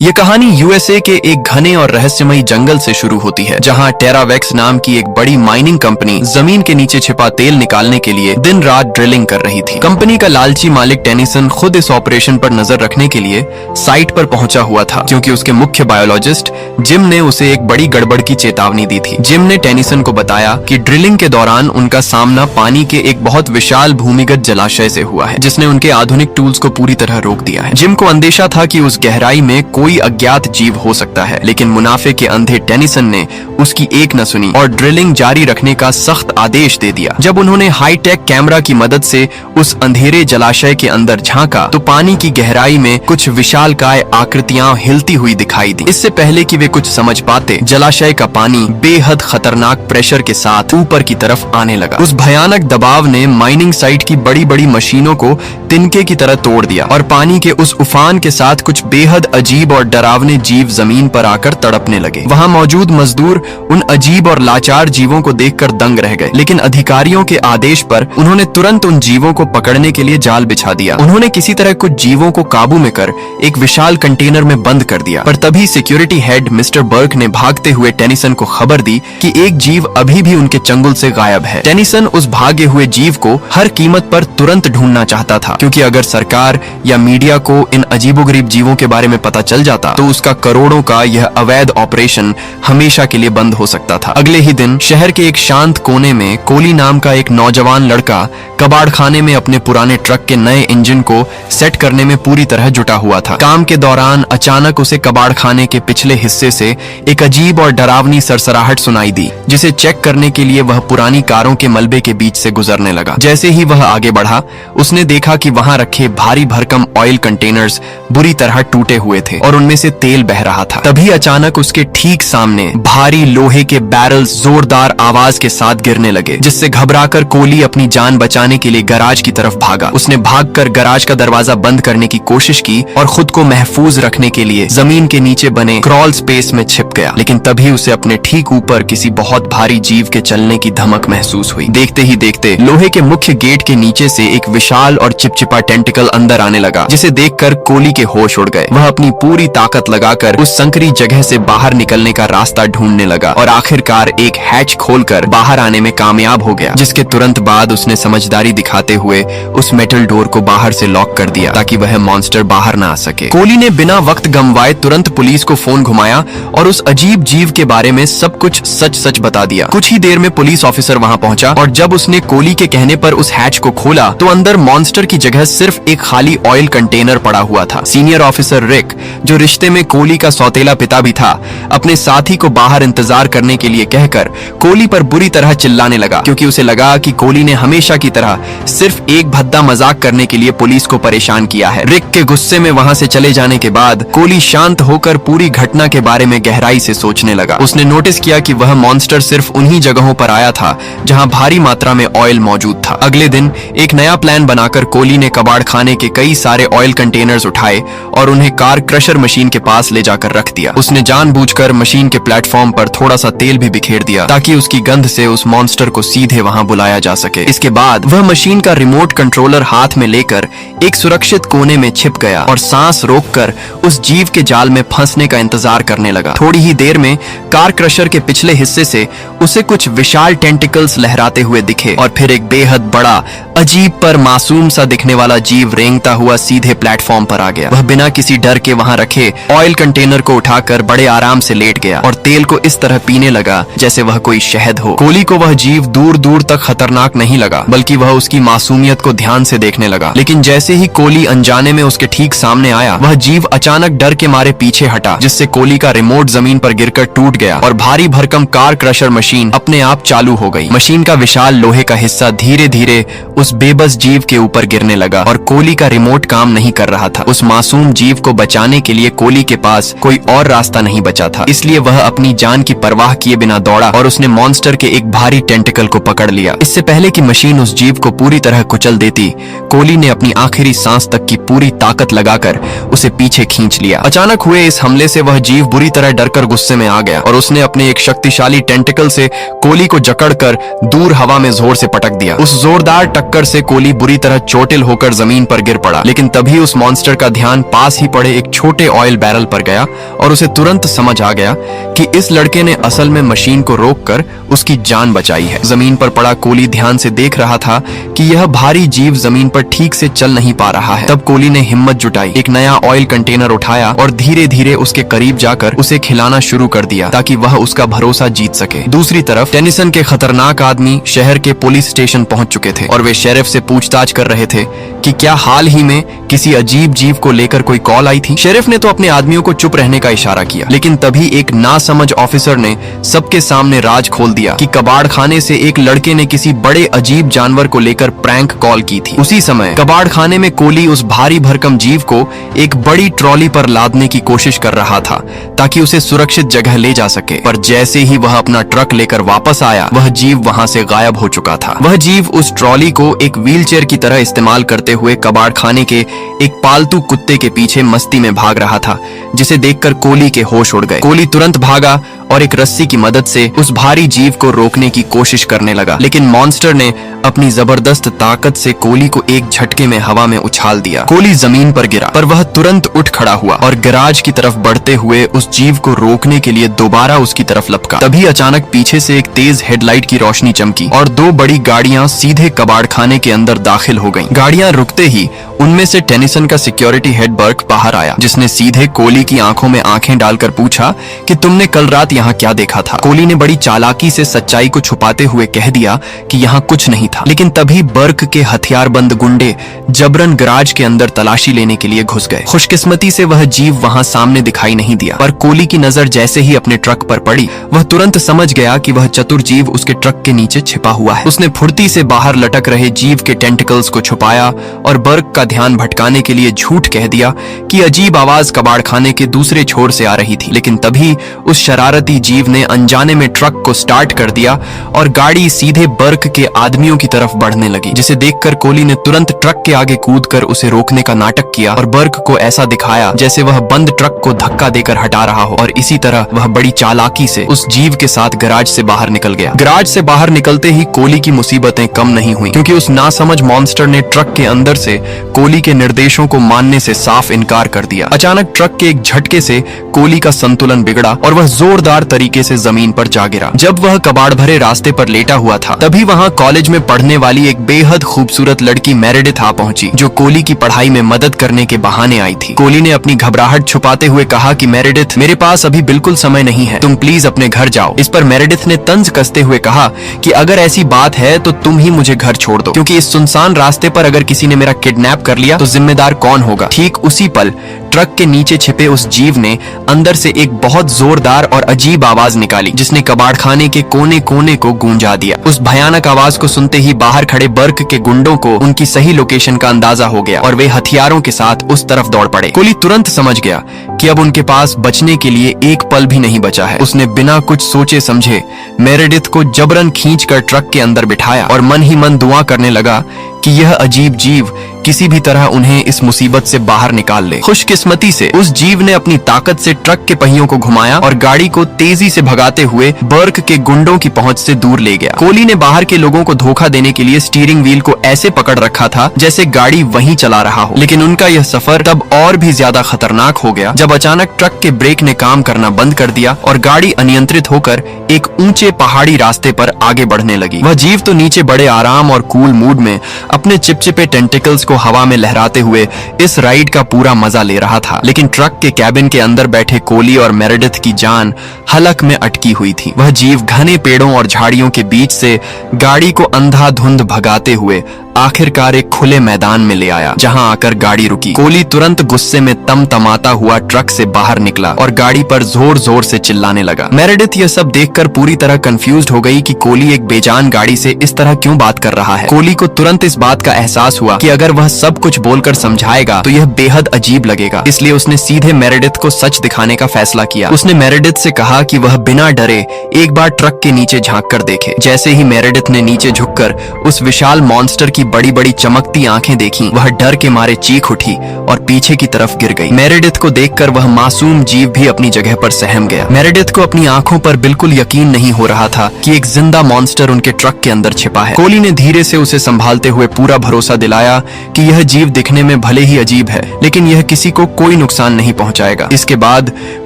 ये कहानी यूएसए के एक घने और रहस्यमयी जंगल से शुरू होती है, जहां टेरावेक्स नाम की एक बड़ी माइनिंग कंपनी जमीन के नीचे छिपा तेल निकालने के लिए दिन रात ड्रिलिंग कर रही थी। कंपनी का लालची मालिक टेनिसन खुद इस ऑपरेशन पर नजर रखने के लिए साइट पर पहुंचा हुआ था, क्योंकि उसके मुख्य बायोलॉजिस्ट जिम ने उसे एक बड़ी गड़बड़ की चेतावनी दी थी। जिम ने टेनिसन को बताया कि ड्रिलिंग के दौरान उनका सामना पानी के एक बहुत विशाल भूमिगत जलाशय से हुआ है, जिसने उनके आधुनिक टूल्स को पूरी तरह रोक दिया है। जिम को अंदेशा था कि उस गहराई में कोई अज्ञात जीव हो सकता है, लेकिन मुनाफे के अंधे टेनिसन ने उसकी एक न सुनी और ड्रिलिंग जारी रखने का सख्त आदेश दे दिया। जब उन्होंने हाईटेक कैमरा की मदद से उस अंधेरे जलाशय के अंदर झांका तो पानी की गहराई में कुछ विशालकाय आकृतियां हिलती हुई दिखाई दी। इससे पहले कि वे कुछ समझ पाते, जलाशय का पानी बेहद खतरनाक प्रेशर के साथ ऊपर की तरफ आने लगा। उस भयानक दबाव ने माइनिंग साइट की बड़ी बड़ी मशीनों को तिनके की तरह तोड़ दिया और पानी के उस उफान के साथ कुछ बेहद अजीब और डरावने जीव जमीन पर आकर तड़पने लगे। वहां मौजूद मजदूर उन अजीब और लाचार जीवों को देखकर दंग रह गए, लेकिन अधिकारियों के आदेश पर उन्होंने तुरंत उन जीवों को पकड़ने के लिए जाल बिछा दिया। उन्होंने किसी तरह कुछ जीवों को काबू में कर एक विशाल कंटेनर में बंद कर दिया। पर तभी सिक्योरिटी हेड मिस्टर बर्क ने भागते हुए टेनिसन को खबर दी कि एक जीव अभी भी उनके चंगुल से गायब है। टेनिसन उस भागे हुए जीव को हर कीमत पर तुरंत ढूंढना चाहता था, क्योंकि अगर सरकार या मीडिया को इन अजीबोगरीब जीवों के बारे में पता चल जाता तो उसका करोड़ों का यह अवैध ऑपरेशन हमेशा के लिए बंद हो सकता था। अगले ही दिन शहर के एक शांत कोने में कोली नाम का एक नौजवान लड़का कबाड़खाने में अपने पुराने ट्रक के नए इंजन को सेट करने में पूरी तरह जुटा हुआ था। काम के दौरान अचानक उसे कबाड़खाने के पिछले हिस्से से एक अजीब और डरावनी सरसराहट सुनाई दी, जिसे चेक करने के लिए वह पुरानी कारों के मलबे के बीच से गुजरने लगा। जैसे ही वह आगे बढ़ा, उसने देखा कि वहां रखे भारी भरकम ऑयल कंटेनर्स बुरी तरह टूटे हुए थे और उनमें से तेल बह रहा था। तभी अचानक उसके ठीक सामने भारी लोहे के बैरल्स जोरदार आवाज के साथ गिरने लगे, जिससे घबराकर कोली अपनी जान बचाने के लिए गैराज की तरफ भागा। उसने भागकर गैराज का दरवाजा बंद करने की कोशिश की और खुद को महफूज रखने के लिए जमीन के नीचे बने क्रॉल स्पेस में छिप गया। लेकिन तभी उसे अपने ठीक ऊपर किसी बहुत भारी जीव के चलने की धमक महसूस हुई। देखते ही देखते लोहे के मुख्य गेट के नीचे से एक विशाल और चिपचिपा टेंटिकल अंदर आने लगा, जिसे देखकर कोली के होश उड़ गए। वह अपनी पूरी ताकत लगाकर उस संकरी जगह से बाहर निकलने का रास्ता ढूंढने लगा और आखिरकार एक हैच खोलकर बाहर आने में कामयाब हो गया, जिसके तुरंत बाद उसने समझदारी दिखाते हुए उस मेटल डोर को बाहर से लॉक कर दिया ताकि वह मॉन्स्टर बाहर ना आ सके। कोली ने बिना वक्त गंवाए तुरंत पुलिस को फोन घुमाया और उस अजीब जीव के बारे में सब कुछ सच सच बता दिया। कुछ ही देर में पुलिस ऑफिसर वहां पहुंचा और जब उसने कोली के कहने पर उस हैच को खोला तो अंदर मॉन्स्टर की जगह सिर्फ एक खाली ऑयल कंटेनर पड़ा हुआ था। सीनियर ऑफिसर रिक, जो रिश्ते में कोली का सौतेला पिता भी था, अपने साथी को बाहर इंतजार करने के लिए कहकर कोली पर बुरी तरह चिल्लाने लगा, क्योंकि उसे लगा कि कोली ने हमेशा की तरह सिर्फ एक भद्दा मजाक करने के लिए पुलिस को परेशान किया है। रिक के गुस्से में वहां से चले जाने के बाद कोली शांत होकर पूरी घटना के बारे में गहराई से सोचने लगा। उसने नोटिस किया कि वह मॉन्स्टर सिर्फ उन्हीं जगहों पर आया था जहां भारी मात्रा में ऑयल मौजूद था। अगले दिन एक नया प्लान बनाकर कोली ने कबाड़खाने के कई सारे ऑयल कंटेनर्स उठाए और उन्हें कार क्रशर मशीन के पास ले जाकर रख दिया। उसने जानबूझकर मशीन के प्लेटफॉर्म पर थोड़ा सा तेल भी बिखेर दिया ताकि उसकी गंध से उस मॉन्स्टर को सीधे वहां बुलाया जा सके। इसके बाद वह मशीन का रिमोट कंट्रोलर हाथ में लेकर एक सुरक्षित कोने में छिप गया और सांस रोककर उस जीव के जाल में फंसने का इंतजार करने लगा। थोड़ी ही देर में कार क्रशर के पिछले हिस्से से उसे कुछ विशाल टेंटिकल्स लहराते हुए दिखे और फिर एक बेहद बड़ा, अजीब पर मासूम सा दिखने वाला जीव रेंगता हुआ सीधे प्लेटफॉर्म पर आ गया। वह बिना किसी डर के वहां रखे ऑयल कंटेनर को उठाकर बड़े आराम से लेट गया और तेल को इस तरह पीने लगा जैसे वह कोई शहद हो। कोली को वह जीव दूर दूर तक खतरनाक नहीं लगा, बल्कि वह उसकी मासूमियत को ध्यान से देखने लगा। लेकिन जैसे ही कोली अनजाने में उसके ठीक सामने आया, वह जीव अचानक डर के मारे पीछे हटा, जिससे कोली का रिमोट जमीन पर गिरकर टूट गया और भारी भरकम कार क्रशर मशीन अपने आप चालू हो गई। मशीन का विशाल लोहे का हिस्सा धीरे धीरे उस बेबस जीव के ऊपर गिरने लगा और कोली का रिमोट काम नहीं कर रहा था। उस मासूम जीव को बचाने के लिए कोली के पास कोई और रास्ता नहीं बचा था, इसलिए वह अपनी जान की परवाह किए बिना दौड़ा और उसने मॉन्स्टर के एक भारी टेंटिकल को पकड़ लिया। इससे पहले कि मशीन उस जीव को पूरी तरह कुचल देती, कोली ने अपनी आखिरी सांस तक की पूरी ताकत लगाकर उसे पीछे खींच लिया। अचानक हुए इस हमले से वह जीव बुरी तरह डरकर गुस्से में आ गया और उसने अपने एक शक्तिशाली टेंटिकल से कोली को जकड़कर दूर हवा में जोर से पटक दिया। उस जोरदार टक्कर से कोली बुरी तरह चोटिल होकर जमीन पर गिर पड़ा, लेकिन तभी उस मॉन्स्टर का ध्यान पास ही पड़े एक छोटे ऑयल बैरल पर गया और उसे तुरंत समझ आ गया कि इस लड़के ने असल में मशीन को रोककर उसकी जान बचाई है। जमीन पर पड़ा कोली ध्यान से देख रहा था कि यह भारी जीव जमीन पर ठीक से चल नहीं पा रहा है। तब कोली ने हिम्मत जुटाई, एक नया ऑयल कंटेनर उठाया और धीरे धीरे उसके करीब जाकर उसे खिलाना शुरू कर दिया ताकि वह उसका भरोसा जीत सके। दूसरी तरफ टेनिसन के खतरनाक आदमी शहर के पुलिस स्टेशन पहुंच चुके थे और वे शेरिफ से पूछताछ कर रहे थे कि क्या हाल ही में किसी अजीब जीव को लेकर कोई कॉल आई थी। शेरिफ ने तो अपने आदमियों को चुप रहने का इशारा किया, लेकिन तभी एक नासमझ ऑफिसर ने सबके सामने राज खोल दिया कि कबाड़ खाने से एक लड़के ने किसी बड़े अजीब जानवर को लेकर प्रैंक कॉल की थी। उसी समय कबाड़ खाने में कोली उस भारी भरकम जीव को एक बड़ी ट्रॉली पर लादने की कोशिश कर रहा था ताकि उसे सुरक्षित जगह ले जा सके, पर जैसे ही वह अपना ट्रक लेकर वापस आया वह जीव वहां से गायब हो चुका था। वह जीव उस ट्रॉली को एक व्हीलचेयर की तरह इस्तेमाल करते हुए कबाड़ खाने के एक पालतू कुत्ते के पीछे मस्ती में भाग रहा था, जिसे देखकर कोली के होश उड़ गए। कोली तुरंत भागा और एक रस्सी की मदद से उस भारी जीव को रोकने की कोशिश करने लगा, लेकिन मॉन्स्टर ने अपनी जबरदस्त ताकत से कोली को एक झटके में हवा में उछाल दिया। कोली जमीन पर गिरा, पर वह तुरंत उठ खड़ा हुआ और गैराज की तरफ बढ़ते हुए उस जीव को रोकने के लिए दोबारा उसकी तरफ लपका। तभी अचानक पीछे से एक तेज हेडलाइट की रोशनी चमकी और दो बड़ी गाड़ियां सीधे कबाड़ खाने के अंदर दाखिल हो गईं। गाड़ियां रुकते ही उनमें से टेनिसन का सिक्योरिटी हेड बर्क बाहर आया, जिसने सीधे कोली की आंखों में आंखें डालकर पूछा कि तुमने कल रात यहाँ क्या देखा था। कोली ने बड़ी चालाकी से सच्चाई को छुपाते हुए कह दिया कि यहाँ कुछ नहीं था, लेकिन तभी बर्क के हथियारबंद गुंडे जबरन गैराज के अंदर तलाशी लेने के लिए घुस गए। खुशकिस्मती से वह जीव वहां सामने दिखाई नहीं दिया, पर कोली की नजर जैसे ही अपने ट्रक पर पड़ी वह तुरंत समझ गया कि वह चतुर जीव उसके ट्रक के नीचे छिपा हुआ है। उसने फुर्ती से बाहर लटक रहे जीव के टेंटिकल्स को छुपाया और बर्क का ध्यान भटकाने के लिए झूठ कह दिया कि अजीब आवाज कबाड़ खाने के दूसरे छोर से आ रही थी। लेकिन तभी उस शरारती जीव ने अनजाने में ट्रक को स्टार्ट कर दिया और गाड़ी सीधे बर्क के आदमियों की तरफ बढ़ने लगी, जिसे देखकर कोली ने तुरंत ट्रक के आगे कूदकर उसे रोकने का नाटक किया और बर्क को ऐसा दिखाया जैसे वह बंद ट्रक को धक्का देकर हटा रहा हो, और इसी तरह वह बड़ी चालाकी से उस जीव के साथ गैराज से बाहर निकल गया। गैराज से बाहर निकलते ही कोली की मुसीबतें कम नहीं हुई, क्योंकि उस नासमझ मॉन्स्टर ने ट्रक के अंदर से कोली के निर्देशों को मानने से साफ इनकार कर दिया। अचानक ट्रक के एक झटके से कोली का संतुलन बिगड़ा और वह जोरदार तरीके से जमीन पर जा गिरा। जब वह कबाड़ भरे रास्ते पर लेटा हुआ था तभी वहां कॉलेज में पढ़ने वाली एक बेहद खूबसूरत लड़की मेरेडिथ आ पहुंची, जो कोली की पढ़ाई में मदद करने के बहाने आई थी। कोली ने अपनी घबराहट छुपाते हुए कहा कि मेरेडिथ, मेरे पास अभी बिल्कुल समय नहीं है, तुम प्लीज अपने घर जाओ। इस पर मेरेडिथ ने तंज कसते हुए कहा कि अगर ऐसी बात है तो तुम ही मुझे घर छोड़ दो, क्योंकि इस सुनसान रास्ते पर अगर किसी ने मेरा किडनैप कर लिया तो जिम्मेदार कौन होगा। ठीक उसी पल ट्रक के नीचे छिपे उस जीव ने अंदर से एक बहुत जोरदार और अजीब आवाज निकाली, जिसने कबाड़खाने के कोने कोने को गूंजा दिया। उस भयानक आवाज को सुनते ही बाहर खड़े बर्क के गुंडों को उनकी सही लोकेशन का अंदाजा हो गया और वे हथियारों के साथ उस तरफ दौड़ पड़े। कोली तुरंत समझ गया कि अब उनके पास बचने के लिए एक पल भी नहीं बचा है। उसने बिना कुछ सोचे समझे मेरेडिथ को जबरन खींचकर ट्रक के अंदर बिठाया और मन ही मन दुआ करने लगा कि यह अजीब जीव किसी भी तरह उन्हें इस मुसीबत से बाहर निकाल ले। खुशकिस्मती से उस जीव ने अपनी ताकत से ट्रक के पहियों को घुमाया और गाड़ी को तेजी से भगाते हुए बर्क के गुंडों की पहुंच से दूर ले गया। कोली ने बाहर के लोगों को धोखा देने के लिए स्टीयरिंग व्हील को ऐसे पकड़ रखा था जैसे गाड़ी वहीं चला रहा हो, लेकिन उनका यह सफर तब और भी ज्यादा खतरनाक हो गया जब अचानक ट्रक के ब्रेक ने काम करना बंद कर दिया और गाड़ी अनियंत्रित होकर एक ऊंचे पहाड़ी रास्ते पर आगे बढ़ने लगी। वह जीव तो नीचे बड़े आराम और कूल मूड में अपने चिपचिपे टेंटिकल्स को हवा में लहराते हुए इस राइड का पूरा मजा ले रहा था, लेकिन ट्रक के कैबिन के अंदर बैठे कोली और मेरेडिथ की जान हलक में अटकी हुई थी। वह जीव घने पेड़ों और झाड़ियों के बीच से गाड़ी को अंधाधुंध भगाते हुए आखिरकार एक खुले मैदान में ले आया, जहां आकर गाड़ी रुकी। कोली तुरंत गुस्से में तमतमाता हुआ ट्रक से बाहर निकला और गाड़ी पर जोर जोर से चिल्लाने लगा। मेरेडिथ यह सब देखकर पूरी तरह कंफ्यूज्ड हो गई कि कोली एक बेजान गाड़ी से इस तरह क्यों बात कर रहा है। कोली को तुरंत इस बात का एहसास हुआ कि अगर वह सब कुछ बोलकर समझाएगा तो यह बेहद अजीब लगेगा, इसलिए उसने सीधे मेरेडिथ को सच दिखाने का फैसला किया। उसने मेरेडिथ से कहा कि वह बिना डरे एक बार ट्रक के नीचे झांक कर देखे। जैसे ही मेरेडिथ ने नीचे झुककर उस विशाल मॉन्स्टर की बड़ी बड़ी चमकती आंखें देखी, वह डर के मारे चीख उठी और पीछे की तरफ गिर गई। मेरेडिथ को देखकर वह मासूम जीव भी अपनी जगह पर सहम गया। मेरेडिथ को अपनी आंखों पर बिल्कुल यकीन नहीं हो रहा था कि एक जिंदा मॉन्स्टर उनके ट्रक के अंदर छिपा है। कोली ने धीरे से उसे संभालते हुए पूरा भरोसा दिलाया कि यह जीव दिखने में भले ही अजीब है, लेकिन यह किसी को कोई नुकसान नहीं पहुंचाएगा। इसके बाद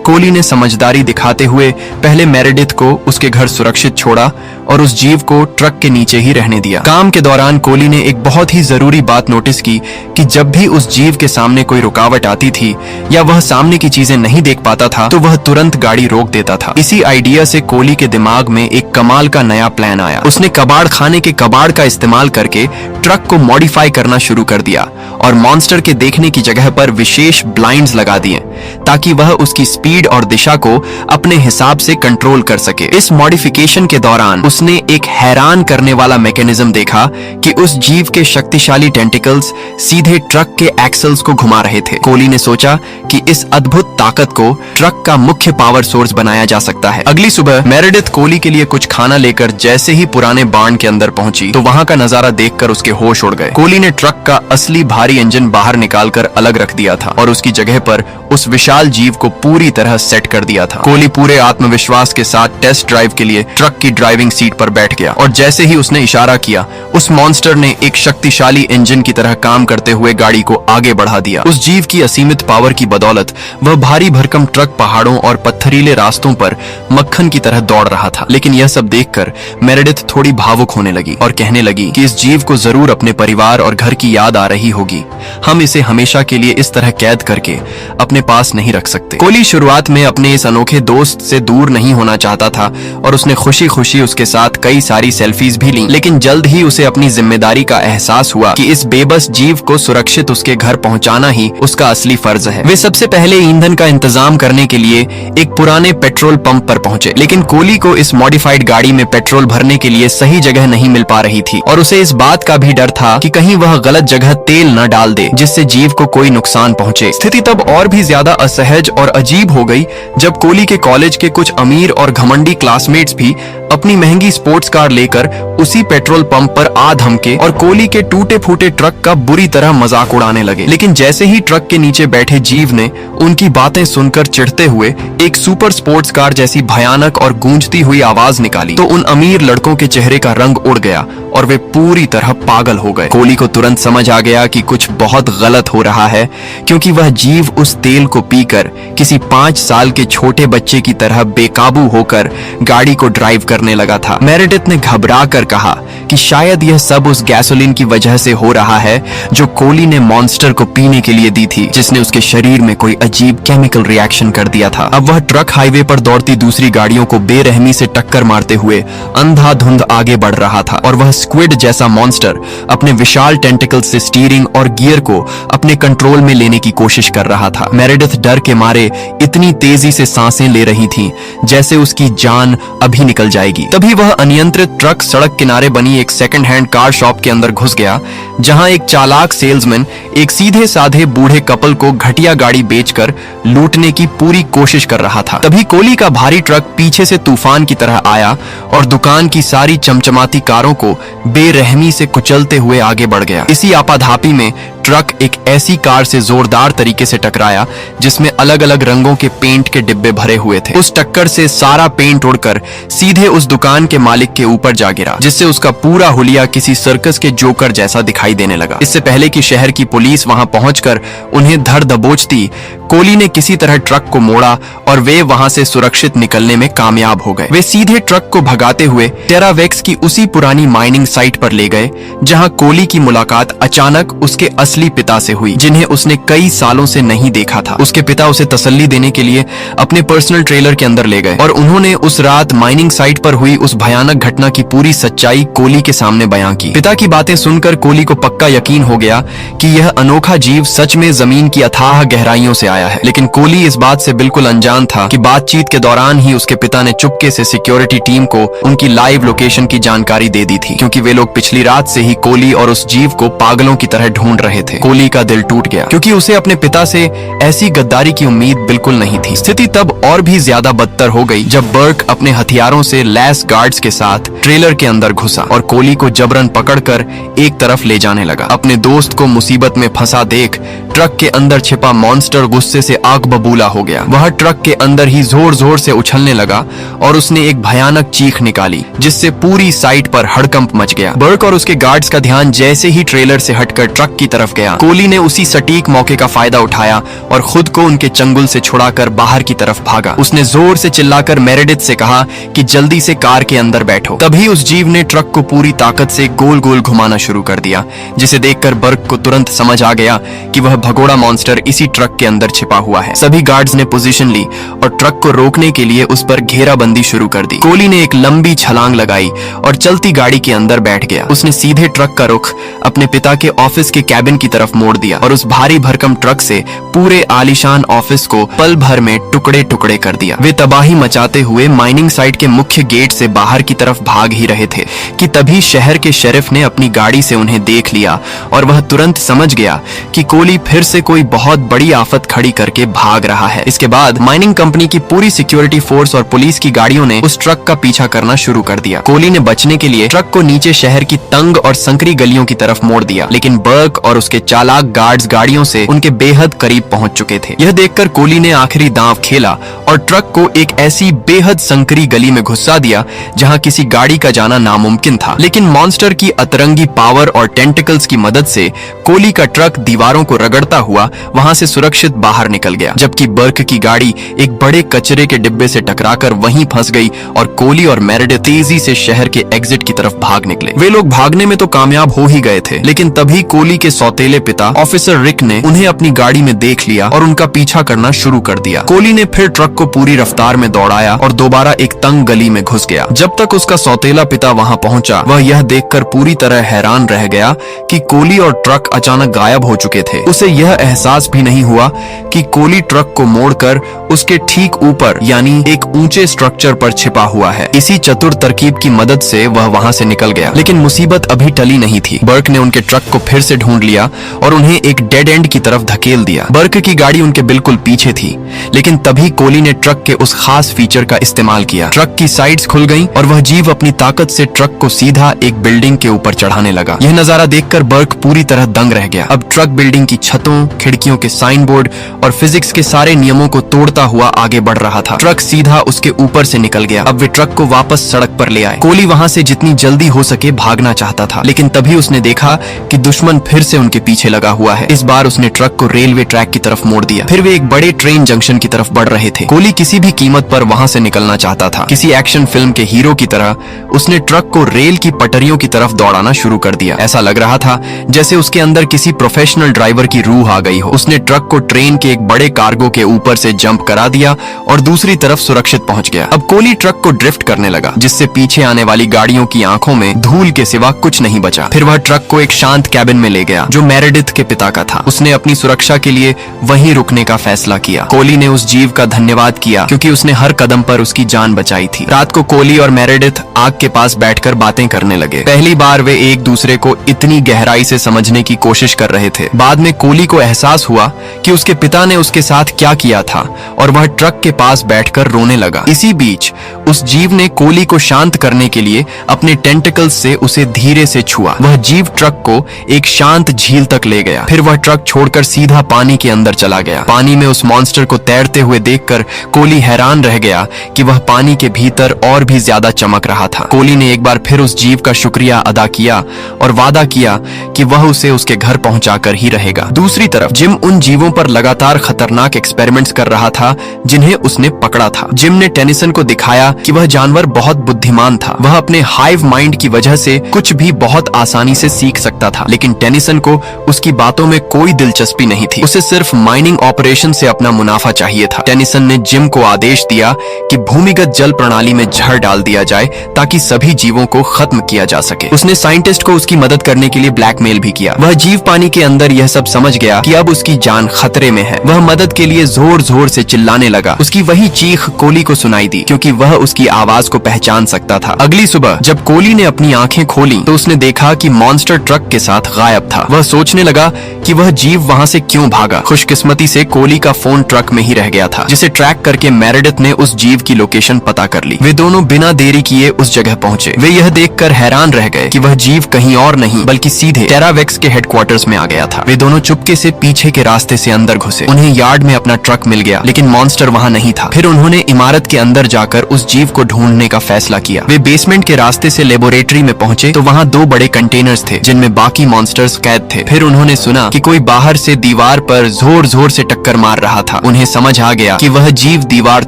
कोली ने समझदारी दिखाते हुए पहले मेरेडिथ को उसके घर सुरक्षित छोड़ा और उस जीव को ट्रक के नीचे ही रहने दिया। काम के दौरान कोली ने एक बहुत ही जरूरी बात नोटिस की कि जब भी उस जीव के सामने कोई रुकावट आती थी या वह सामने की चीजें नहीं देख पाता था तो वह तुरंत गाड़ी रोक देता था। इसी आइडिया से कोली के दिमाग में एक कमाल का नया प्लान आया। उसने कबाड़ खाने के कबाड़ का इस्तेमाल करके ट्रक को मॉडिफाई करना शुरू कर दिया और मॉन्स्टर के देखने की जगह पर विशेष ब्लाइंड्स लगा दिए ताकि वह उसकी स्पीड और दिशा को अपने हिसाब से कंट्रोल कर सके। इस मॉडिफिकेशन के दौरान उसने एक हैरान करने वाला मैकेनिज्म देखा कि उस जीव के शक्तिशाली टेंटिकल्स सीधे ट्रक के एक्सल्स को घुमा रहे थे। कोली ने सोचा कि इस अद्भुत ताकत को ट्रक का मुख्य पावर सोर्स बनाया जा सकता है। अगली सुबह मेरेडिथ कोली के लिए कुछ खाना लेकर जैसे ही पुराने बार्न के अंदर पहुंची तो वहां का नजारा देखकर उसके होश उड़ गए। कोली ने ट्रक का असली भारी इंजन बाहर निकालकर अलग रख दिया था और उसकी जगह पर उस विशाल जीव को पूरी तरह सेट कर दिया था। कोली पूरे आत्मविश्वास के साथ टेस्ट ड्राइव के लिए ट्रक की ड्राइविंग सीट पर बैठ गया और जैसे ही उसने इशारा किया उस मॉन्स्टर ने एक शक्तिशाली इंजन की तरह काम करते हुए गाड़ी को आगे बढ़ा दिया। उस जीव की असीमित पावर की बदौलत वह भारी भरकम ट्रक पहाड़ों और पत्थरीले रास्तों पर मक्खन की तरह दौड़ रहा था। लेकिन यह सब देखकर मेरेडिथ थोड़ी भावुक होने लगी और कहने लगी कि इस जीव को जरूर अपने परिवार और घर की याद आ रही होगी। हम इसे हमेशा के लिए इस तरह कैद करके अपने पास नहीं रख सकते। कोली शुरुआत में अपने इस अनोखे दोस्त से दूर नहीं होना चाहता था और उसने खुशी खुशी उसके साथ कई सारी सेल्फीज भी लीं। लेकिन जल्द ही उसे अपनी जिम्मेदारी का एहसास हुआ कि इस बेबस जीव को सुरक्षित उसके घर पहुंचाना ही उसका असली फर्ज है। वे सबसे पहले ईंधन का इंतजाम करने के लिए एक पुराने पेट्रोल पंप पर पहुंचे, लेकिन कोली को इस मॉडिफाइड गाड़ी में पेट्रोल भरने के लिए सही जगह नहीं मिल पा रही थी और उसे इस बात का भी डर था कि कहीं वह गलत जगह तेल न डाल दे जिससे जीव को कोई नुकसान पहुंचे। स्थिति तब और भी ज्यादा असहज और अजीब हो गई जब कोली के कॉलेज के कुछ अमीर और घमंडी क्लासमेट्स भी अपनी महंगी स्पोर्ट्स कार लेकर उसी पेट्रोल पंप पर आ धमके और कोली के टूटे फूटे ट्रक का बुरी तरह मजाक उड़ाने लगे। लेकिन जैसे ही ट्रक के नीचे बैठे जीव ने उनकी बातें सुनकर चिढ़ते हुए एक सुपर स्पोर्ट्स कार जैसी भयानक और गूंजती हुई आवाज निकाली तो उन अमीर लड़कों के चेहरे का रंग उड़ गया और वे पूरी तरह पागल हो गए। कोली को तुरंत समझ आ गया कि कुछ बहुत गलत हो रहा है क्योंकि वह जीव उस तेल को पीकर किसी 5 साल के छोटे बच्चे की तरह बेकाबू होकर गाड़ी को ड्राइव करने लगा था। मेरेडिथ ने घबरा कर कहा कि शायद यह सब उस गैसोलीन की वजह से हो रहा है जो कोली ने मॉन्स्टर को पीने के लिए दी थी, जिसने उसके शरीर में कोई अजीब केमिकल रिएक्शन कर दिया था। अब वह ट्रक हाईवे पर दौड़ती दूसरी गाड़ियों को बेरहमी से टक्कर मारते हुए अंधाधुंध आगे बढ़ रहा था और वह स्क्विड जैसा मॉन्स्टर अपने विशाल टेंटिकल से स्टीयरिंग और गियर को अपने कंट्रोल में लेने की कोशिश कर रहा था। मेरेडिथ डर के मारे इतनी तेजी से सांसें ले रही थी जैसे उसकी जान अभी निकल जाएगी। तभी वह अनियंत्रित ट्रक सड़क किनारे बनी एक सेकंड हैंड कार शॉप के अंदर घुस गया जहां एक चालाक सेल्समैन एक सीधे साधे बूढ़े कपल को घटिया गाड़ी बेचकर लूटने की पूरी कोशिश कर रहा था। तभी कोली का भारी ट्रक पीछे से तूफान की तरह आया और दुकान की सारी चमचमाती कारों को बेरहमी से कुचलते हुए आगे बढ़ गया। इसी आपाधापी में ट्रक एक ऐसी कार से जोरदार तरीके से टकराया जिसमें अलग अलग रंगों के पेंट के डिब्बे भरे हुए थे। उस टक्कर से सारा पेंट उड़कर सीधे उस दुकान के मालिक के ऊपर जा गिरा, जिससे उसका पूरा हुलिया किसी सर्कस के जोकर जैसा दिखाई देने लगा। इससे पहले कि शहर की पुलिस वहां पहुंचकर उन्हें धर दबोचती, कोली ने किसी तरह ट्रक को मोड़ा और वे वहां से सुरक्षित निकलने में कामयाब हो गए। वे सीधे ट्रक को भगाते हुए टेरावेक्स की उसी पुरानी माइनिंग साइट पर ले गए जहां कोली की मुलाकात अचानक उसके असली पिता से हुई, जिन्हें उसने कई सालों से नहीं देखा था। उसके पिता उसे तसल्ली देने के लिए अपने पर्सनल ट्रेलर के अंदर ले गए और उन्होंने उस रात माइनिंग साइट पर हुई उस भयानक घटना की पूरी सच्चाई कोली के सामने बयां की। पिता की बातें सुनकर कोली को पक्का यकीन हो गया कि यह अनोखा जीव सच में जमीन की अथाह गहराइयों से आया है। लेकिन कोली इस बात से बिल्कुल अनजान था कि बातचीत के दौरान ही उसके पिता ने चुपके से सिक्योरिटी टीम को उनकी लाइव लोकेशन की जानकारी दे दी थी, क्योंकि वे लोग पिछली रात से ही कोली और उस जीव को पागलों की तरह ढूंढ रहे थे। कोली का दिल टूट गया क्योंकि उसे अपने पिता से ऐसी गद्दारी की उम्मीद बिल्कुल नहीं थी। स्थिति तब और भी ज्यादा बदतर हो गई जब बर्क अपने हथियारों से लैस गार्ड्स के साथ ट्रेलर के अंदर घुसा और कोली को जबरन पकड़कर एक तरफ ले जाने लगा। अपने दोस्त को मुसीबत में फंसा देख ट्रक के अंदर छिपा मॉन्स्टर गुस्से गुस्से से आग बबूला हो गया। वह ट्रक के अंदर ही जोर जोर से उछलने लगा और उसने एक भयानक चीख निकाली जिससे पूरी साइट पर हड़कंप मच गया। बर्क और उसके गार्ड्स का ध्यान जैसे ही ट्रेलर से हटकर ट्रक की तरफ गया, कोली ने उसी सटीक मौके का फायदा उठाया और खुद को उनके चंगुल से छुड़ाकर बाहर की तरफ भागा। उसने जोर से चिल्लाकर मेरेडिथ से कहा कि जल्दी से कार के अंदर बैठो। तभी उस जीव ने ट्रक को पूरी ताकत से गोल गोल घुमाना शुरू कर दिया, जिसे देखकर बर्क को तुरंत समझ आ गया कि वह भगोड़ा मॉन्स्टर इसी ट्रक के अंदर छिपा हुआ है। सभी गार्ड्स ने पोजीशन ली और ट्रक को रोकने के लिए उस पर घेराबंदी शुरू कर दी। कोली ने एक लंबी छलांग लगाई और चलती गाड़ी के अंदर बैठ गया। उसने सीधे ट्रक का रुख अपने पिता के ऑफिस के कैबिन की तरफ मोड़ दिया और उस भारी भरकम ट्रक से पूरे आलीशान ऑफिस को पल भर में टुकड़े टुकड़े कर दिया। वे तबाही मचाते हुए माइनिंग साइट के मुख्य गेट से बाहर की तरफ भाग ही रहे थे कि तभी शहर के शेरिफ ने अपनी गाड़ी से उन्हें देख लिया और वह तुरंत समझ गया कि कोली फिर से कोई बहुत बड़ी आफत खड़ी करके भाग रहा है। इसके बाद माइनिंग कंपनी की पूरी सिक्योरिटी फोर्स और पुलिस की गाड़ियों ने उस ट्रक का पीछा करना शुरू कर दिया। कोली ने बचने के लिए ट्रक को नीचे शहर की तंग और संकरी गलियों की तरफ मोड़ दिया, लेकिन बर्क और उसके चालाक गार्ड्स गाड़ियों से उनके बेहद करीब पहुंच चुके थे। यह देखकर कोली ने आखिरी दांव खेला और ट्रक को एक ऐसी बेहद संकरी गली में घुसा दिया जहां किसी गाड़ी का जाना नामुमकिन था। लेकिन मॉन्स्टर की अतरंगी पावर और टेंटिकल्स की मदद से कोली का ट्रक दीवारों को रगड़ता हुआ वहां से सुरक्षित बाहर निकल गया, जबकि बर्क की गाड़ी एक बड़े कचरे के डिब्बे से टकराकर वहीं फंस गई और कोली और मेरेडिथ तेजी से शहर के एग्जिट की तरफ भाग निकले। वे लोग भागने में तो कामयाब हो ही गए थे, लेकिन तभी कोली के सौतेले पिता ऑफिसर रिक ने उन्हें अपनी गाड़ी में देख लिया और उनका पीछा करना शुरू कर दिया। कोली ने फिर ट्रक को पूरी रफ्तार में दौड़ाया और दोबारा एक तंग गली में घुस गया। जब तक उसका सौतेला पिता वहां पहुंचा, वह यह देखकर पूरी तरह हैरान रह गया कि कोली और ट्रक अचानक गायब हो चुके थे। उसे यह एहसास भी नहीं हुआ कि कोली ट्रक को मोड़कर उसके ठीक ऊपर यानी एक ऊंचे स्ट्रक्चर पर छिपा हुआ है। इसी चतुर तरकीब की मदद से वह वहां से निकल गया, लेकिन मुसीबत अभी टली नहीं थी। बर्क ने उनके ट्रक को फिर से ढूंढ लिया और उन्हें एक डेड एंड की तरफ धकेल दिया। बर्क की गाड़ी उनके बिल्कुल पीछे थी, लेकिन तभी कोली ने ट्रक के उस खास फीचर का इस्तेमाल किया। ट्रक की साइड्स खुल गईं और वह जीव अपनी ताकत से ट्रक को सीधा एक बिल्डिंग के ऊपर चढ़ाने लगा। यह नजारा देखकर बर्क पूरी तरह दंग रह गया। अब ट्रक बिल्डिंग की छतों, खिड़कियों के साइन बोर्ड और फिजिक्स के सारे नियमों को तोड़ता हुआ आगे बढ़ रहा था। ट्रक सीधा उसके ऊपर से निकल गया। अब वे ट्रक को वापस सड़क पर ले आए। कोली वहां से जितनी जल्दी हो सके भागना चाहता था, लेकिन तभी उसने देखा कि दुश्मन फिर से उनके पीछे लगा हुआ है। इस बार उसने ट्रक को रेलवे ट्रैक की तरफ मोड़ दिया। फिर वे एक बड़े ट्रेन जंक्शन की तरफ बढ़ रहे थे। कोली किसी भी कीमत पर वहां से निकलना चाहता था। किसी एक्शन फिल्म के हीरो की तरह उसने ट्रक को रेल की पटरियों की तरफ दौड़ाना शुरू कर दिया। ऐसा लग रहा था जैसे उसके अंदर किसी प्रोफेशनल ड्राइवर की रूह आ गई हो। उसने ट्रक को ट्रेन के एक बड़े कार्गो के ऊपर से जंप करा दिया और दूसरी तरफ सुरक्षित पहुंच गया। अब कोली ट्रक को ड्रिफ्ट करने लगा, जिससे पीछे आने वाली गाड़ियों की आंखों में धूल के सिवा कुछ नहीं बचा। फिर वह ट्रक को एक शांत कैबिन में ले गया जो मेरेडिथ के पिता का था। उसने अपनी सुरक्षा के लिए वहीं रुकने का फैसला किया। कोली ने उस जीव का धन्यवाद किया क्योंकि उसने हर कदम पर उसकी जान बचाई थी। रात को कोली और मेरेडिथ आग के पास बैठकर बातें करने लगे। पहली बार वे एक दूसरे को इतनी गहराई से समझने की कोशिश कर रहे थे। बाद में कोली को एहसास हुआ कि उसके पिता ने उसके साथ क्या किया था और वह ट्रक के पास बैठकर रोने लगा। इसी बीच उस जीव ने कोली को शांत करने के लिए अपने टेंटिकल्स से उसे धीरे से छुआ। वह जीव ट्रक को एक शांत झील तक ले गया। फिर वह ट्रक छोड़कर सीधा पानी के अंदर चला गया। पानी में उस मॉन्स्टर को तैरते हुए देखकर कोली हैरान रह गया कि वह पानी के भीतर और भी ज्यादा चमक रहा था। कोली ने एक बार फिर उस जीव का शुक्रिया अदा किया और वादा किया कि वह उसे उसके घर पहुंचाकर ही रहेगा। दूसरी तरफ जिम उन जीवों पर लगातार खतरनाक एक्सपेरिमेंट्स कर रहा था जिन्हें उसने पकड़ा था। जिम ने टेनिसन को दिखाया कि वह जानवर बहुत बुद्धिमान था। वह अपने हाइव माइंड की वजह से कुछ भी बहुत आसानी से सीख सकता था, लेकिन टेनिसन को उसकी बातों में कोई दिलचस्पी नहीं थी। उसे सिर्फ माइनिंग ऑपरेशन से अपना मुनाफा चाहिए था। टेनिसन ने जिम को आदेश दिया कि भूमिगत जल प्रणाली में जहर डाल दिया जाए ताकि सभी जीवों को खत्म किया जा सके। उसने साइंटिस्ट को उसकी मदद करने के लिए ब्लैकमेल भी किया। वह जीव पानी के अंदर यह सब समझ गया कि अब उसकी जान खतरे में है। वह मदद के लिए जोर जोर से चिल्लाने लगा। उसकी वही चीख कोली को सुनाई दी क्योंकि वह उसकी आवाज को पहचान सकता था। अगली सुबह जब कोली ने अपनी आंखें खोली तो उसने देखा कि मॉन्स्टर ट्रक के साथ गायब था। वह सोचने लगा कि वह जीव वहां से क्यों भागा। खुशकिस्मती से कोली का फोन ट्रक में ही रह गया था, जिसे ट्रैक करके मेरेडिथ ने उस जीव की लोकेशन पता कर ली। वे दोनों बिना देरी किए उस जगह पहुंचे। वे यह देखकर हैरान रह गए कि वह जीव कहीं और नहीं बल्कि सीधे टेरावेक्स के हेडक्वार्टर्स में आ गया था। वे दोनों चुपके से पीछे के रास्ते से अंदर घुसे। से। उन्हें यार्ड में अपना ट्रक मिल गया, लेकिन मॉन्स्टर वहाँ नहीं था। फिर उन्होंने इमारत के अंदर जाकर उस जीव को ढूंढने का फैसला किया। वे बेसमेंट के रास्ते से लेबोरेटरी में पहुंचे तो वहाँ 2 बड़े कंटेनर्स थे जिनमें बाकी मॉन्स्टर्स कैद थे। फिर उन्होंने सुना कि कोई बाहर से दीवार पर जोर जोर से टक्कर मार रहा था। उन्हें समझ आ गया कि वह जीव दीवार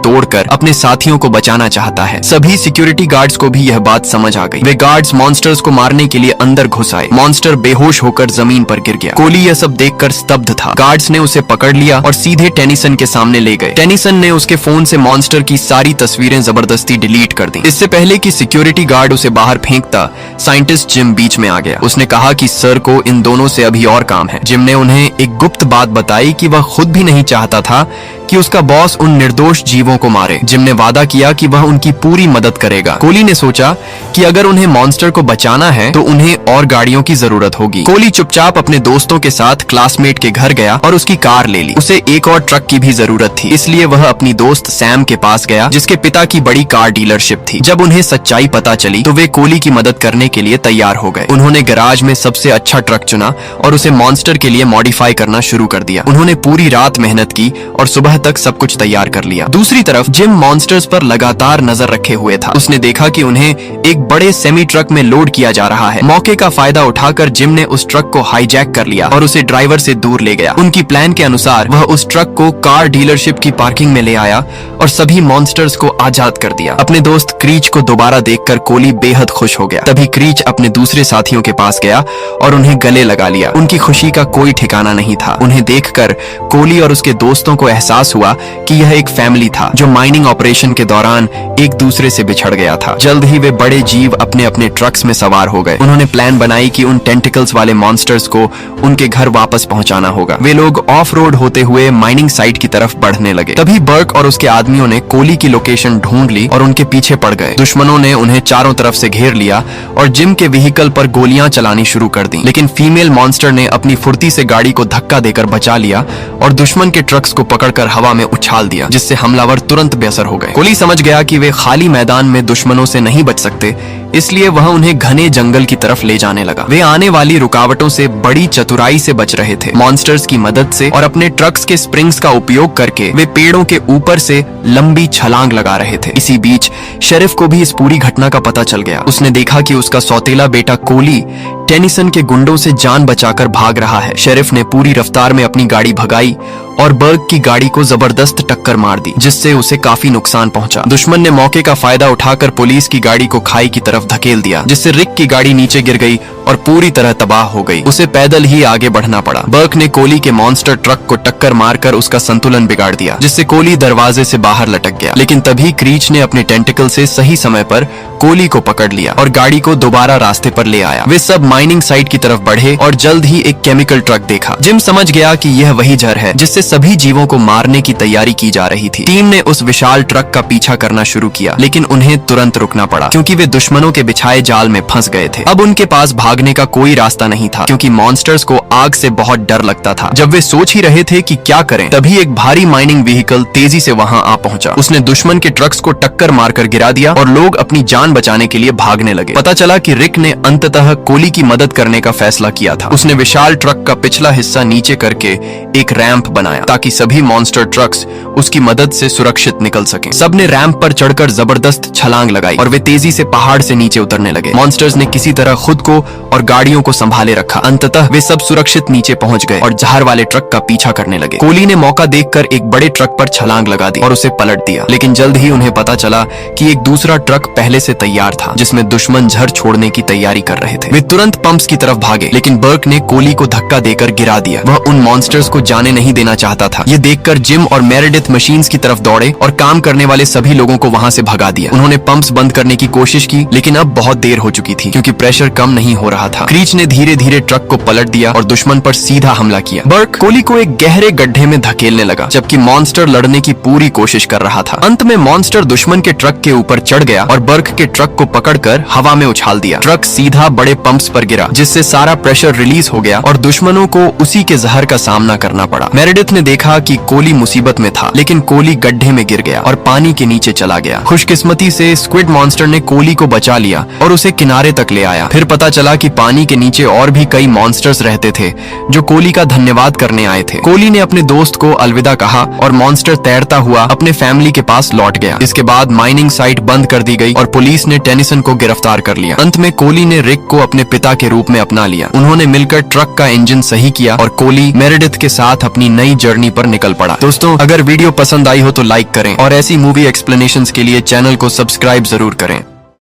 तोड़कर अपने साथियों को बचाना चाहता है। सभी सिक्योरिटी गार्ड्स को भी यह बात समझ आ गई। वे गार्ड्स मॉन्स्टर्स को मारने के लिए अंदर घुस आए। मॉन्स्टर बेहोश होकर जमीन पर गिर गया। कोली यह सब देखकर स्तब्ध था। गार्ड्स ने उसे पकड़ लिया और सीधे टेनिसन के सामने ले गए। टेनिसन ने उसके फोन से मॉन्स्टर की सारी तस्वीरें जबरदस्ती डिलीट कर दी। इससे पहले कि सिक्योरिटी गार्ड उसे बाहर फेंकता, साइंटिस्ट जिम बीच में आ गया। उसने कहा कि सर को इन दोनों से अभी और काम है। जिम ने उन्हें एक गुप्त बात बताई कि वह खुद भी नहीं चाहता था कि उसका बॉस उन निर्दोष जीवों को मारे। जिम ने वादा किया कि वह उनकी पूरी मदद करेगा। कोली ने सोचा कि अगर उन्हें मॉन्स्टर को बचाना है तो उन्हें और गाड़ियों की जरूरत होगी। कोली चुपचाप अपने दोस्तों के साथ क्लासमेट के घर गया और उसकी कार ले ली। उसे एक और ट्रक की भी जरूरत थी, इसलिए वह अपनी दोस्त सैम के पास गया जिसके पिता की बड़ी कार डीलरशिप थी। जब उन्हें सच्चाई पता चली तो वे कोली की मदद करने के लिए तैयार हो गए। उन्होंने गैराज में सबसे अच्छा ट्रक चुना और उसे मॉन्स्टर के लिए मॉडिफाई करना शुरू कर दिया। उन्होंने पूरी रात मेहनत की और सुबह तक सब कुछ तैयार कर लिया। दूसरी तरफ जिम मॉन्स्टर्स पर लगातार नजर रखे हुए था। उसने देखा कि उन्हें एक बड़े सेमी ट्रक में लोड किया जा रहा है। मौके का फायदा उठाकर जिम ने उस ट्रक को हाईजैक कर लिया और उसे ड्राइवर से दूर ले गया। उनकी प्लान के अनुसार वह उस ट्रक को कार डीलरशिप की पार्किंग में ले आया और सभी मॉन्स्टर्स को आजाद कर दिया। अपने दोस्त क्रीच को दोबारा देखकर कोली बेहद खुश हो गया। तभी क्रीच अपने दूसरे साथियों के पास गया और उन्हें गले लगा लिया। उनकी खुशी का कोई ठिकाना नहीं था। उन्हें देखकर कोली और उसके दोस्तों को एहसास हुआ कि यह एक फैमिली था जो माइनिंग ऑपरेशन के दौरान एक दूसरे से बिछड़ गया था। जल्द ही वे बड़े जीव अपने अपने ट्रक्स में सवार हो गए। उन्होंने प्लान बनाई कि उन टेंटिकल्स वाले मॉन्स्टर्स को उनके घर वापस पहुंचाना होगा। वे लोग ऑफ रोड होते हुए माइनिंग साइट की तरफ बढ़ने लगे। तभी बर्क और उसके आदमियों ने कोली की लोकेशन ढूंढ ली और उनके पीछे पड़ गए। दुश्मनों ने उन्हें चारों तरफ से घेर लिया और जिम के व्हीकल पर गोलियां चलानी शुरू कर दी, लेकिन फीमेल मॉन्स्टर ने अपनी फुर्ती से गाड़ी को धक्का देकर बचा लिया और दुश्मन के ट्रक्स को पकड़कर हवा में उछाल दिया, जिससे हमलावर तुरंत बेअसर हो गए। कोली समझ गया कि वे खाली मैदान में दुश्मनों से नहीं बच सकते, इसलिए वह उन्हें घने जंगल की तरफ ले जाने लगा। वे आने वाली रुकावटों से बड़ी चतुराई से बच रहे थे। मॉन्स्टर्स की मदद से और अपने ट्रक्स के स्प्रिंग्स का उपयोग करके वे पेड़ों के ऊपर से लंबी छलांग लगा रहे थे। इसी बीच शेरिफ को भी इस पूरी घटना का पता चल गया। उसने देखा कि उसका सौतेला बेटा कोली टेनिसन के गुंडों से जान बचाकर भाग रहा है। शेरिफ ने पूरी रफ्तार में अपनी गाड़ी भगाई और बर्ग की गाड़ी को जबरदस्त टक्कर मार दी, जिससे उसे काफी नुकसान पहुंचा। दुश्मन ने मौके का फायदा उठाकर पुलिस की गाड़ी को खाई की तरफ धकेल दिया, जिससे रिक की गाड़ी नीचे गिर गई और पूरी तरह तबाह हो गई। उसे पैदल ही आगे बढ़ना पड़ा। बर्क ने कोली के मॉन्स्टर ट्रक को टक्कर मारकर उसका संतुलन बिगाड़ दिया, जिससे कोली दरवाजे से बाहर लटक गया। लेकिन तभी क्रीच ने अपने टेंटिकल से सही समय पर कोली को पकड़ लिया और गाड़ी को दोबारा रास्ते पर ले आया। वे सब माइनिंग साइट की तरफ बढ़े और जल्द ही एक केमिकल ट्रक देखा। जिम समझ गया कि यह वही जहर है जिससे सभी जीवों को मारने की तैयारी की जा रही थी। टीम ने उस विशाल ट्रक का पीछा करना शुरू किया, लेकिन उन्हें तुरंत रुकना पड़ा क्योंकि वे दुश्मनों के बिछाए जाल में फंस गए थे। अब उनके पास भागने का कोई रास्ता नहीं था क्योंकि मॉन्स्टर्स को आग से बहुत डर लगता था। जब वे सोच ही रहे थे कि क्या करें, तभी एक भारी माइनिंग व्हीकल तेजी से वहां आ पहुंचा। उसने दुश्मन के ट्रक्स को टक्कर मारकर गिरा दिया और लोग अपनी जान बचाने के लिए भागने लगे। पता चला कि रिक ने अंततः कोली की मदद करने का फैसला किया था। उसने विशाल ट्रक का पिछला हिस्सा नीचे करके एक रैंप बनाया ताकि सभी मॉन्स्टर ट्रक्स उसकी मदद से सुरक्षित निकल सकें। सबने रैंप पर चढ़कर जबरदस्त छलांग लगाई और वे तेजी से पहाड़ से नीचे उतरने लगे। मॉन्स्टर्स ने किसी तरह खुद को और गाड़ियों को संभाले रखा। अंततः वे सब सुरक्षित नीचे पहुंच गए और जहर वाले ट्रक का पीछा करने लगे। कोली ने मौका देखकर एक बड़े ट्रक पर छलांग लगा दी और उसे पलट दिया, लेकिन जल्द ही उन्हें पता चला कि एक दूसरा ट्रक पहले से तैयार था जिसमें दुश्मन जहर छोड़ने की तैयारी कर रहे थे। वे तुरंत पंप्स की तरफ भागे, लेकिन बर्क ने कोली को धक्का देकर गिरा दिया। वह उन मॉन्स्टर्स को जाने नहीं देना चाहता था। ये देखकर जिम और मेरेडिथ मशीन्स की तरफ दौड़े और काम करने वाले सभी लोगों को वहां से भगा दिया। उन्होंने पंप्स बंद करने की कोशिश की, लेकिन अब बहुत देर हो चुकी थी क्योंकि प्रेशर कम नहीं हो रहा था। क्रीच ने धीरे धीरे ट्रक को पलट दिया और दुश्मन पर सीधा हमला किया। बर्क कोली को एक गहरे गड्ढे में धकेलने लगा, जबकि मॉन्स्टर लड़ने की पूरी कोशिश कर रहा था। अंत में मॉन्स्टर दुश्मन के ट्रक के ऊपर चढ़ गया और बर्क के ट्रक को पकड़कर हवा में उछाल दिया। ट्रक सीधा बड़े पंप्स पर गिरा, जिससे सारा प्रेशर रिलीज हो गया और दुश्मनों को उसी के जहर का सामना करना पड़ा। मेरेडिथ ने देखा कि कोली मुसीबत में था, लेकिन कोली गड्ढे में गिर गया और पानी के नीचे चला गया। खुशकिस्मती से स्क्विड मॉन्स्टर ने कोली को बचा लिया और उसे किनारे तक ले आया। फिर पता चला कि पानी के नीचे और भी कई मॉन्स्टर्स रहते थे जो कोली का धन्यवाद करने आए थे। कोली ने अपने दोस्त को अलविदा कहा और मॉन्स्टर तैरता हुआ अपने फैमिली के पास लौट गया। इसके बाद माइनिंग साइट बंद कर दी गई और पुलिस ने टेनिसन को गिरफ्तार कर लिया। अंत में कोली ने रिक को अपने पिता के रूप में अपना लिया। उन्होंने मिलकर ट्रक का इंजन सही किया और कोली मेरेडिथ के साथ अपनी नई जर्नी पर निकल पड़ा। दोस्तों, अगर वीडियो पसंद आई हो तो लाइक करें और ऐसी मूवी एक्सप्लेनेशंस के लिए चैनल को सब्सक्राइब जरूर करें।